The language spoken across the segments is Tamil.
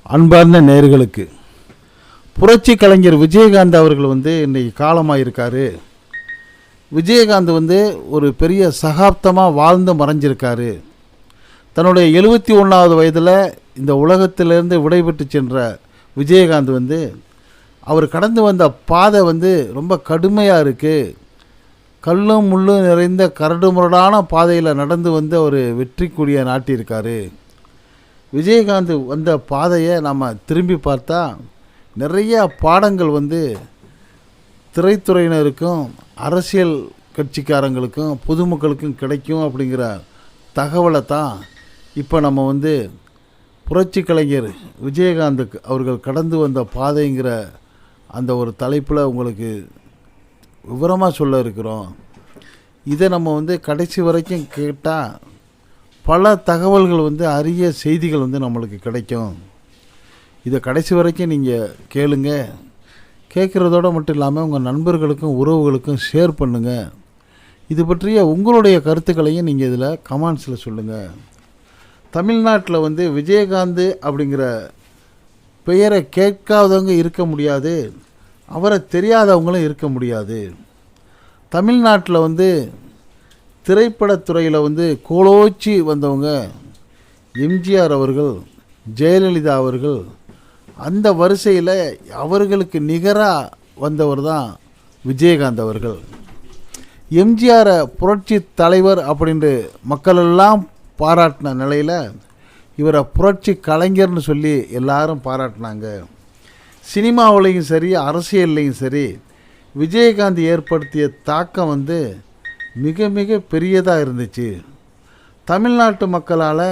அன்பார்ந்த நேயர்களுக்கு புரட்சி கலைஞர் விஜயகாந்த் அவர்கள் இன்றைக்கி காலமாக இருக்கார். விஜயகாந்த் ஒரு பெரிய சகாப்தமாக வாழ்ந்து மறைஞ்சிருக்காரு. தன்னுடைய 71வது வயதில் இந்த உலகத்திலிருந்து விடைபெற்று சென்ற விஜயகாந்த் அவர் கடந்து வந்த பாதை ரொம்ப கடுமையாக இருக்குது. கல்லும் முள்ளும் நிறைந்த கரடுமுரடான பாதையில் நடந்து அவர் வெற்றி கொடியை நாட்டியிருக்காரு. விஜயகாந்த் வந்த பாதையை நம்ம திரும்பி பார்த்தா நிறைய பாடங்கள் திரைத்துறையினருக்கும் அரசியல் கட்சிக்காரங்களுக்கும் பொதுமக்களுக்கும் கிடைக்கும் அப்படிங்கிற தகவலை தான் இப்போ நம்ம புரட்சி கலைஞர் விஜயகாந்த் அவர்கள் கடந்து வந்த பாதைங்கிற அந்த ஒரு தலைப்பில் உங்களுக்கு விவரமாக சொல்ல இருக்கிறோம். இதை நம்ம கடைசி வரைக்கும் கேட்டால் பல தகவல்கள் அரிய செய்திகள் நம்மளுக்கு கிடைக்கும். இதை கடைசி வரைக்கும் நீங்கள் கேளுங்க. கேட்குறதோடு மட்டும் இல்லாமல் உங்கள் நண்பர்களுக்கும் உறவுகளுக்கும் ஷேர் பண்ணுங்கள். இது பற்றிய உங்களுடைய கருத்துக்களையும் நீங்கள் இதில் கமெண்ட்ஸில் சொல்லுங்கள். தமிழ்நாட்டில் விஜயகாந்த் அப்படிங்கிற பெயரை கேட்காதவங்க இருக்க முடியாது, அவரை தெரியாதவங்களும் இருக்க முடியாது. தமிழ்நாட்டில் திரைப்படத்துறையில் கோலோச்சி வந்தவங்க எம்ஜிஆர் அவர்கள், ஜெயலலிதா அவர்கள். அந்த வரிசையில் அவர்களுக்கு நிகராக வந்தவர் தான் விஜயகாந்த் அவர்கள். எம்ஜிஆரை புரட்சி தலைவர் அப்படின்ட்டு மக்களெல்லாம் பாராட்டின நிலையில் இவரை புரட்சி கலைஞர்னு சொல்லி எல்லாரும் பாராட்டினாங்க. சினிமாவிலையும் சரி அரசியல்லையும் சரி விஜயகாந்த் ஏற்படுத்திய தாக்கம் மிக மிக பெரியதாக இருந்துச்சு. தமிழ்நாட்டு மக்களால்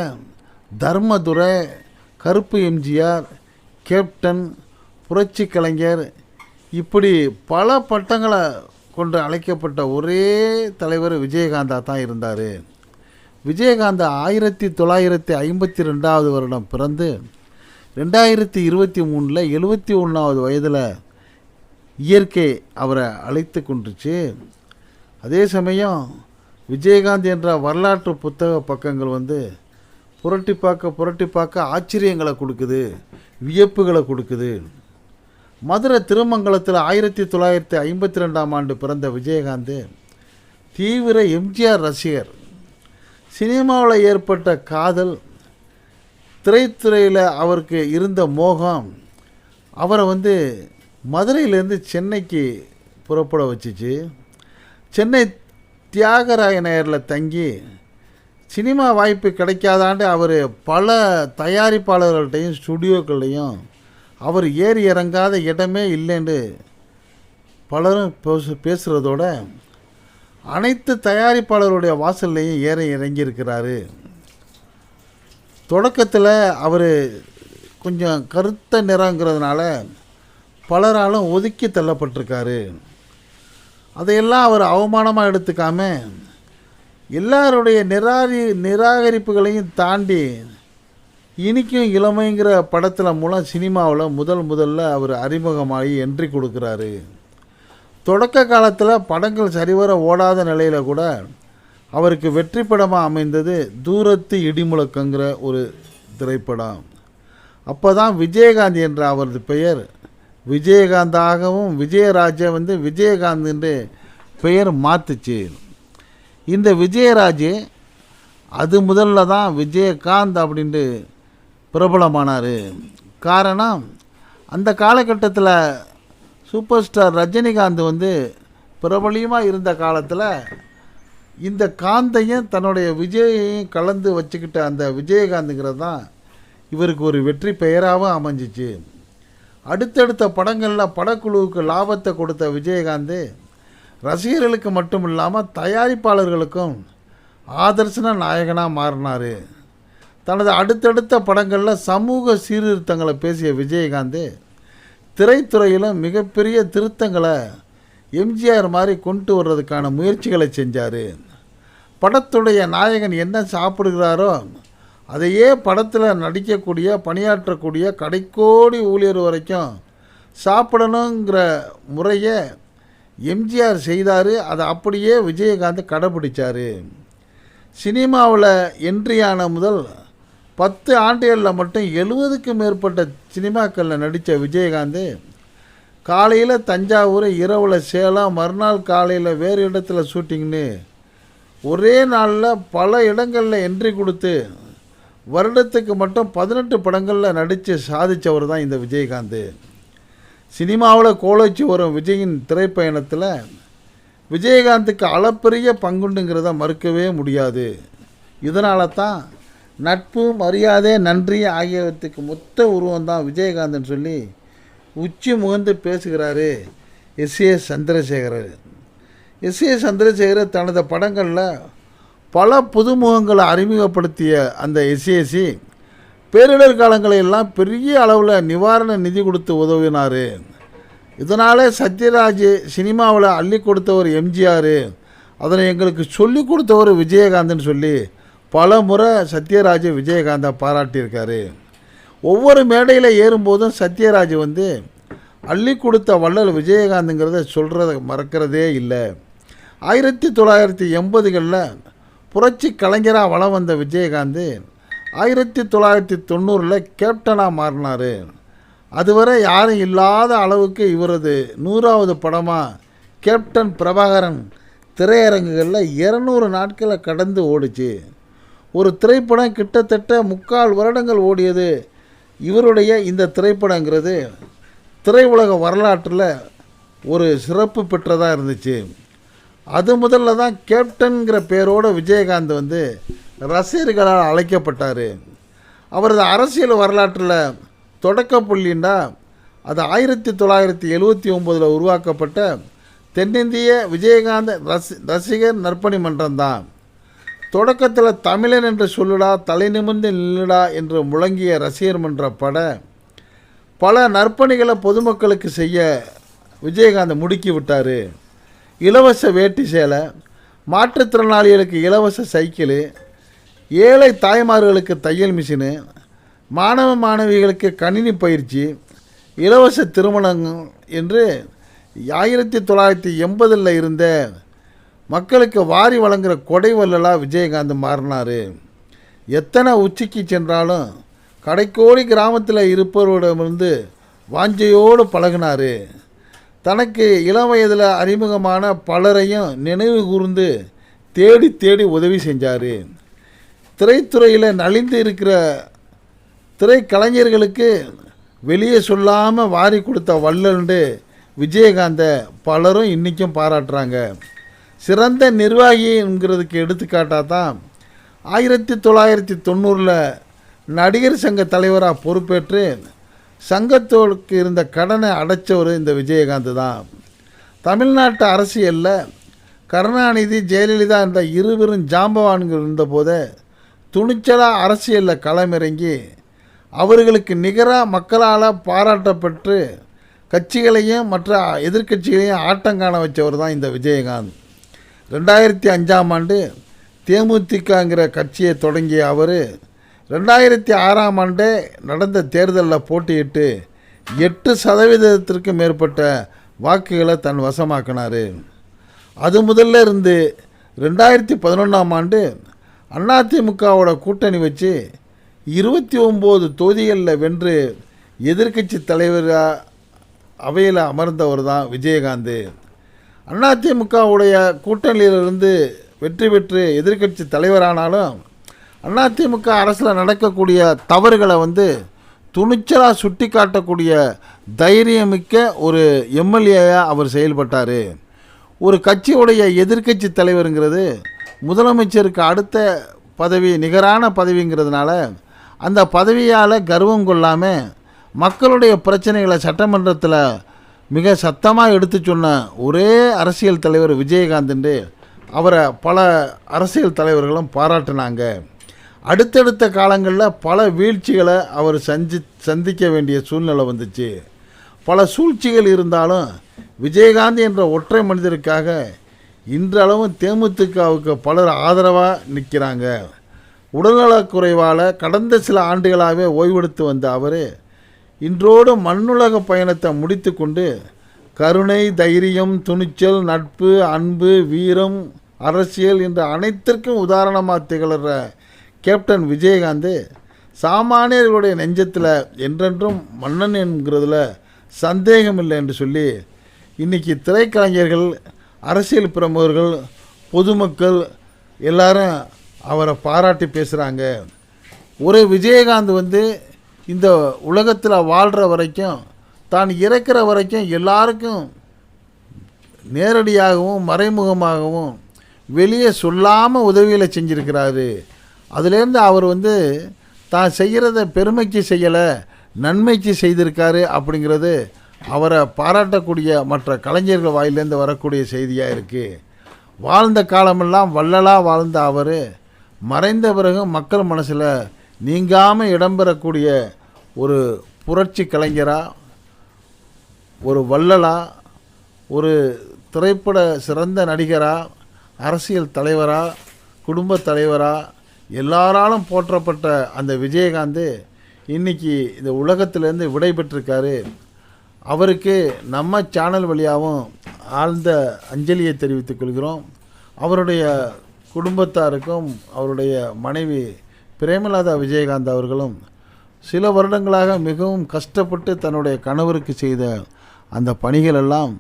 தர்மதுரை, கருப்பு எம்ஜிஆர், கேப்டன், புரட்சி கலைஞர் இப்படி பல பட்டங்களை கொண்டு அழைக்கப்பட்ட ஒரே தலைவர் விஜயகாந்தாக தான் இருந்தார். விஜயகாந்த் 1952 வருடம் பிறந்து 2023 71வது வயதில் இயற்கை அவரை அழைத்து கொண்டுச்சு. அதே சமயம் விஜயகாந்த் என்ற வரலாற்று புத்தக பக்கங்கள் புரட்டி பார்க்க ஆச்சரியங்களை கொடுக்குது, வியப்புகளை கொடுக்குது. மதுரை திருமங்கலத்தில் 1952 பிறந்த விஜயகாந்த் தீவிர எம்ஜிஆர் ரசிகர். சினிமாவில் ஏற்பட்ட காதல், திரைத்துறையில் அவருக்கு இருந்த மோகம் அவரை மதுரையிலேருந்து சென்னைக்கு புறப்பட வச்சிச்சு. சென்னை தியாகராய நகரில் தங்கி சினிமா வாய்ப்பு கிடைக்காதாண்டு அவர் பல தயாரிப்பாளர்கள்ட்டையும் ஸ்டுடியோக்கள்லையும் அவர் ஏறி இறங்காத இடமே இல்லைன்னு பலரும் பேசுகிறதோட அனைத்து தயாரிப்பாளருடைய வாசல்லையும் ஏற இறங்கியிருக்கிறாரு. தொடக்கத்தில் அவர் கொஞ்சம் கருத்த நிறங்கிறதுனால பலராலும் ஒதுக்கி தள்ளப்பட்டிருக்காரு. அதையெல்லாம் அவர் அவமானமாக எடுத்துக்காம எல்லாருடைய நிராகரிப்புகளையும் தாண்டி இனிக்கும் இளமைங்கிற படத்தில் மூலம் சினிமாவில் முதல்ல அவர் அறிமுகமாகி என்ட்ரி கொடுக்குறாரு. தொடக்க காலத்தில் படங்கள் சரிவர ஓடாத நிலையில் கூட அவருக்கு வெற்றி படமாக அமைந்தது தூரத்து இடிமுழக்கங்கிற ஒரு திரைப்படம். அப்போ தான் விஜயகாந்த் என்ற அவரது பெயர் விஜயகாந்தாகவும் விஜயராஜை விஜயகாந்த் என்று பெயர் மாற்றுச்சு. இந்த விஜயராஜ் அது முதல்ல தான் விஜயகாந்த் அப்படின்ட்டு பிரபலமானார். காரணம், அந்த காலகட்டத்தில் சூப்பர் ஸ்டார் ரஜினிகாந்த் பிரபலியமாக இருந்த காலத்தில் இந்த காந்தையும் தன்னுடைய விஜயையும் கலந்து வச்சுக்கிட்ட அந்த விஜயகாந்துங்கிறது தான் இவருக்கு ஒரு வெற்றி பெயராகவும் அமைஞ்சிச்சு. அடுத்தடுத்த படங்களில் படக்குழுவுக்கு லாபத்தை கொடுத்த விஜயகாந்த் ரசிகர்களுக்கு மட்டும் இல்லாமல் தயாரிப்பாளர்களுக்கும் ஆதர்சன நாயகனாக மாறினார். தனது அடுத்தடுத்த படங்களில் சமூக சீர்திருத்தங்களை பேசிய விஜயகாந்த் திரைத்துறையிலும் மிகப்பெரிய திருத்தங்களை எம்ஜிஆர் மாதிரி கொண்டு வர்றதுக்கான முயற்சிகளை செஞ்சார். படத்துடைய நாயகன் என்ன சாப்பிடுகிறாரோ அதையே படத்தில் நடிக்கக்கூடிய பணியாற்றக்கூடிய கடைக்கோடி ஊழியர் வரைக்கும் சாப்பிடணுங்கிற முறையை எம்ஜிஆர் செய்தார். அதை அப்படியே விஜயகாந்த் கடைப்பிடிச்சார். சினிமாவில் என்ட்ரியான முதல் 10 ஆண்டுகளில் மட்டும் 70க்கும் மேற்பட்ட சினிமாக்களில் நடித்த விஜயகாந்த் காலையில் தஞ்சாவூர், இரவில் சேலம், மறுநாள் காலையில் வேறு இடத்துல ஷூட்டிங்னு ஒரே நாளில் பல இடங்களில் என்ட்ரி கொடுத்து வருடத்துக்கு மட்டும் 18 படங்களில் நடித்து சாதித்தவர் தான் இந்த விஜயகாந்த். சினிமாவில் கோலோச்சி வரும் விஜயின் திரைப்பயணத்தில் விஜயகாந்துக்கு அளப்பரிய பங்குண்டுங்கிறத மறுக்கவே முடியாது. இதனால தான் நட்பு, மரியாதை, நன்றி ஆகியவற்றுக்கு மொத்த உருவம் தான் விஜயகாந்தன் சொல்லி உச்சி முகந்து பேசுகிறாரு எஸ்.ஏ. சந்திரசேகர். எஸ்.ஏ. சந்திரசேகர் தனது படங்களில் பல புதுமுகங்களை அறிமுகப்படுத்திய அந்த எஸ்ஏசி பேரிடர் காலங்களையெல்லாம் பெரிய அளவில் நிவாரண நிதி கொடுத்து உதவினார். இதனால் சத்யராஜ் சினிமாவில் அள்ளி கொடுத்தவர் எம்ஜிஆர், அதனை எங்களுக்கு சொல்லி கொடுத்தவர் விஜயகாந்தன் சொல்லி பல முறை சத்யராஜ் விஜயகாந்தை பாராட்டியிருக்காரு. ஒவ்வொரு மேடையில் ஏறும்போதும் சத்யராஜ் அள்ளி கொடுத்த வள்ளல் விஜயகாந்துங்கிறத சொல்கிறத மறக்கிறதே இல்லை. 1980களில் புரட்சி கலைஞராக வலம் வந்த விஜயகாந்த் 1990 கேப்டனாக மாறினார். அதுவரை யாரும் இல்லாத அளவுக்கு இவரது 100வது படமாக கேப்டன் பிரபாகரன் திரையரங்குகளில் 200 நாட்களை கடந்து ஓடிச்சு. ஒரு திரைப்படம் கிட்டத்தட்ட 3/4 வருடங்கள் ஓடியது இவருடைய இந்த திரைப்படங்கிறது திரையுலக வரலாற்றில் ஒரு சிறப்பு பெற்றதாக இருந்துச்சு. அது முதல்ல தான் கேப்டன்கிற பேரோடு விஜயகாந்த் ரசிகர்களால் அழைக்கப்பட்டார். அவரது அரசியல் வரலாற்றில் தொடக்க புள்ளின்னா அது 1979 உருவாக்கப்பட்ட தென்னிந்திய விஜயகாந்த் ரசிகர் நற்பணி மன்றம் தான். தொடக்கத்தில் தமிழன் என்று சொல்லுடா, தலை நிமிர்ந்து நில்லுடா என்று முழங்கிய ரசிகர் மன்ற பல நற்பணிகளை பொதுமக்களுக்கு செய்ய விஜயகாந்த் முடுக்கி விட்டார். இலவச வேட்டி சேலை, மாற்றுத்திறனாளிகளுக்கு இலவச சைக்கிளு, ஏழை தாய்மார்களுக்கு தையல் மிஷினு, மாணவ மாணவிகளுக்கு கணினி பயிற்சி, இலவச திருமணங்கள் என்று 1980 இருந்த மக்களுக்கு வாரி வழங்குகிற கொடை வள்ளலாக விஜயகாந்த் மாறினார். எத்தனை உச்சிக்கு சென்றாலும் கடைக்கோடி கிராமத்தில் இருப்பவரிடமிருந்து வாஞ்சையோடு பழகினார். தனக்கு இளம் வயதில் அறிமுகமான பலரையும் நினைவு கூர்ந்து தேடி தேடி உதவி செஞ்சார். திரைத்துறையில் நலிந்து இருக்கிற திரைக்கலைஞர்களுக்கு வெளியே சொல்லாமல் வாரி கொடுத்த வள்ளல்ண்டு விஜயகாந்தை பலரும் இன்றைக்கும் பாராட்டுறாங்க. சிறந்த நிர்வாகிங்கிறதுக்கு எடுத்துக்காட்டாக தான் 1990 நடிகர் சங்க தலைவராக பொறுப்பேற்று சங்கத்தோருக்கு இருந்த கடனை அடைச்சவர் இந்த விஜயகாந்த் தான். தமிழ்நாட்டு அரசியலில் கருணாநிதி, ஜெயலலிதா என்ற இருவரும் ஜாம்பவான்கள் இருந்தபோதே துணிச்சலாக அரசியலில் களமிறங்கி அவர்களுக்கு நிகராக மக்களால் பாராட்டப்பட்டு கட்சிகளையும் மற்ற எதிர்க்கட்சிகளையும் ஆட்டங்காண வச்சவர் தான் இந்த விஜயகாந்த். 2005 தேமுதிகங்கிற கட்சியை தொடங்கிய அவர் 2006 நடந்த தேர்தலில் போட்டியிட்டு 8% மேற்பட்ட வாக்குகளை தன் வசமாக்கினார். அது முதல்ல இருந்து 2011 அதிமுகவோட கூட்டணி வச்சு 29 தொகுதிகளில் வென்று எதிர்க்கட்சி தலைவராக அவையில் அமர்ந்தவர் தான் விஜயகாந்த். அதிமுகவுடைய கூட்டணியிலிருந்து வெற்றி பெற்று எதிர்க்கட்சி தலைவரானாலும் அதிமுக அரசில் நடக்கக்கூடிய தவறுகளை துணிச்சலாக சுட்டி காட்டக்கூடிய தைரியமிக்க ஒரு எம்எல்ஏயாக அவர் செயல்பட்டார். ஒரு கட்சியுடைய எதிர்க்கட்சி தலைவருங்கிறது முதலமைச்சருக்கு அடுத்த பதவி, நிகரான பதவிங்கிறதுனால அந்த பதவியால் கர்வம் கொள்ளாமல் மக்களுடைய பிரச்சனைகளை சட்டமன்றத்தில் மிக சத்தமாக எடுத்து சொன்ன ஒரே அரசியல் தலைவர் விஜயகாந்த். அவரை பல அரசியல் தலைவர்களும் பாராட்டினாங்க. அடுத்தடுத்த காலங்களில் பல வீழ்ச்சிகளை அவர் சந்திக்க வேண்டிய சூழ்நிலை வந்துச்சு. பல சூழ்ச்சிகள் இருந்தாலும் விஜயகாந்த் என்ற ஒற்றை மனிதருக்காக இன்றளவும் தேமுதிகவுக்கு பலர் ஆதரவாக நிற்கிறாங்க. உடல்நலக்குறைவால் கடந்த சில ஆண்டுகளாகவே ஓய்வெடுத்து வந்த அவர் இன்றோடு மண்ணுலக பயணத்தை முடித்து கொண்டு கருணை, தைரியம், துணிச்சல், நட்பு, அன்பு, வீரம், அரசியல் என்ற அனைத்திற்கும் உதாரணமாக திகழ்கிற கேப்டன் விஜயகாந்த் சாமானியர்களுடைய நெஞ்சத்தில் என்றென்றும் மன்னன் என்கிறதுல சந்தேகம் இல்லை என்று சொல்லி இன்றைக்கி திரைக்கலைஞர்கள், அரசியல் பிரமுகர்கள், பொதுமக்கள் எல்லாரும் அவரை பாராட்டி பேசுகிறாங்க. ஒரு விஜயகாந்த் வந்து இந்த உலகத்தில் வாழ்கிற வரைக்கும், தான் இறக்கிற வரைக்கும் எல்லாருக்கும் நேரடியாகவும் மறைமுகமாகவும் வெளியே சொல்லாமல் உதவிகளை செஞ்சுருக்கிறாரு. அதுலேருந்து அவர் வந்து தான் செய்கிறத பெருமைக்கு செய்யலை, நன்மைக்கு செய்திருக்காரு அப்படிங்கிறது அவரை பாராட்டக்கூடிய மற்ற கலைஞர்கள் வாயிலேருந்து வரக்கூடிய செய்தியாக இருக்குது. வாழ்ந்த காலமெல்லாம் வள்ளலாக வாழ்ந்த அவர் மறைந்த பிறகு மக்கள் மனசில் நீங்காமல் இடம்பெறக்கூடிய ஒரு புரட்சி கலைஞராக, ஒரு வள்ளலாக, ஒரு திரைப்பட சிறந்த நடிகராக, அரசியல் தலைவராக, குடும்ப தலைவராக எல்லாராலும் போற்றப்பட்ட அந்த விஜயகாந்த் இன்றைக்கி இந்த உலகத்திலேருந்து விடை பெற்றிருக்காரு. அவருக்கு நம்ம சேனல் வழியாகவும் ஆழ்ந்த அஞ்சலியை தெரிவித்துக் கொள்கிறோம். அவருடைய குடும்பத்தாருக்கும் அவருடைய மனைவி பிரேமலதா விஜயகாந்த் அவர்களும் சில வருடங்களாக மிகவும் கஷ்டப்பட்டு தன்னுடைய கணவருக்கு செய்த அந்த பணிகளெல்லாம்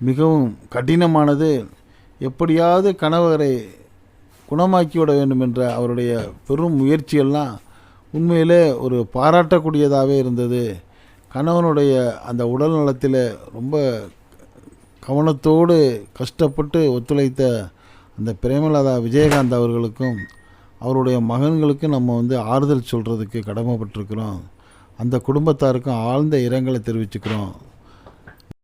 மிகவும் கடினமானது. எப்படியாவது கணவரை குணமாக்கிவிட வேண்டும் என்ற அவருடைய பெரும் முயற்சியெல்லாம் உண்மையிலே ஒரு பாராட்டக்கூடியதாகவே இருந்தது. கணவனுடைய அந்த உடல் நலத்தில் ரொம்ப கவனத்தோடு கஷ்டப்பட்டு ஒத்துழைத்த அந்த பிரேமலதா விஜயகாந்த் அவர்களுக்கும் அவருடைய மகன்களுக்கும் நம்ம வந்து ஆறுதல் சொல்கிறதுக்கு கடமைப்பட்டிருக்கிறோம். அந்த குடும்பத்தாருக்கும் ஆழ்ந்த இரங்கலை தெரிவிச்சுக்கிறோம்.